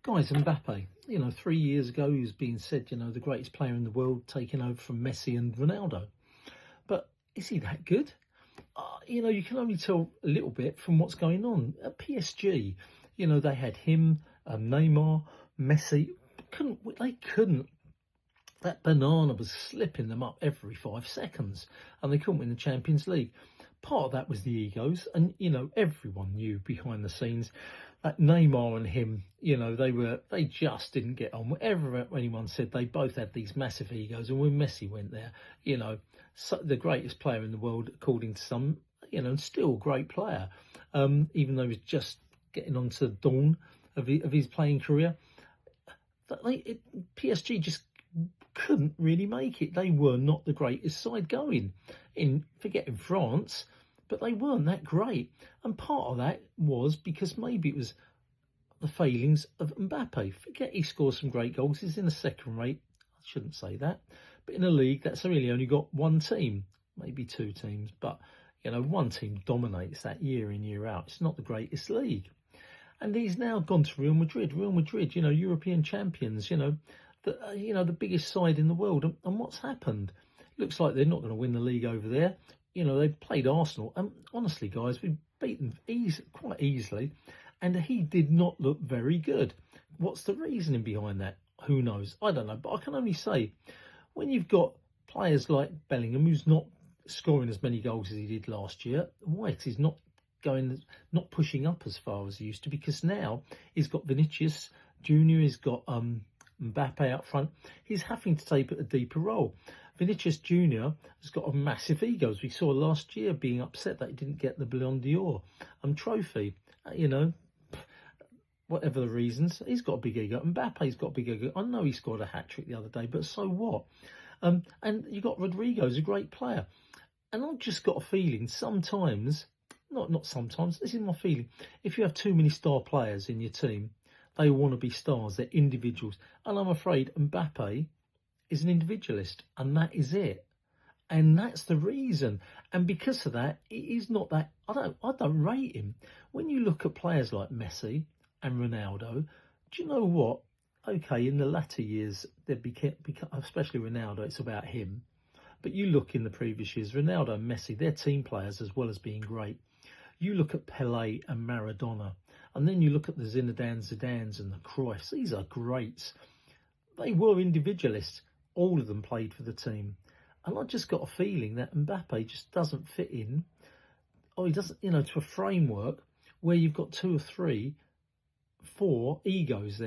Guys, Mbappe, 3 years ago he was being said, the greatest player in the world, taking over from Messi and Ronaldo. But is he that good? You can only tell a little bit from what's going on. At PSG, they had him, Neymar, Messi. They couldn't. That banana was slipping them up every 5 seconds, and they couldn't win the Champions League. Part of that was the egos, and everyone knew behind the scenes that Neymar and him, they just didn't get on. Whatever anyone said, they both had these massive egos, and when Messi went there, the greatest player in the world according to some, and still a great player, even though he was just getting onto the dawn of his playing career. PSG just couldn't really make it. They were not the greatest side going, forgetting France, but they weren't that great. And part of that was because maybe it was the failings of Mbappe. Forget he scored some great goals. He's in a second rate, I shouldn't say that, but in a league that's really only got one team, maybe two teams, but one team dominates that year in, year out. It's not the greatest league. And he's now gone to Real Madrid. Real Madrid, European champions, the biggest side in the world. And what's happened? Looks like they're not going to win the league over there. They played Arsenal. And honestly, guys, we beat them quite easily. And he did not look very good. What's the reasoning behind that? Who knows? I don't know. But I can only say, when you've got players like Bellingham, who's not scoring as many goals as he did last year, White is not pushing up as far as he used to, because now he's got Vinicius Junior, he's got Mbappe out front. He's having to take a deeper role. Vinicius Junior has got a massive ego, as we saw last year, being upset that he didn't get the Ballon d'Or trophy. Whatever the reasons, he's got a big ego. Mbappe's got a big ego. I know he scored a hat-trick the other day, but so what? And you got Rodrigo, who's a great player. And I've just got a feeling sometimes, not sometimes, this is my feeling, if you have too many star players in your team, they want to be stars, they're individuals. And I'm afraid Mbappe is an individualist, and that is it. And that's the reason. And because of that, it is not that, I don't rate him. When you look at players like Messi and Ronaldo, do you know what? Okay, in the latter years, they become, especially Ronaldo, it's about him. But you look in the previous years, Ronaldo and Messi, they're team players as well as being great. You look at Pelé and Maradona, and then you look at the Zinedine Zidanes and the Cruyffs. These are greats. They were individualists. All of them played for the team. And I just got a feeling that Mbappe just doesn't fit in, or he doesn't, to a framework where you've got 2 or 3, 4 egos there.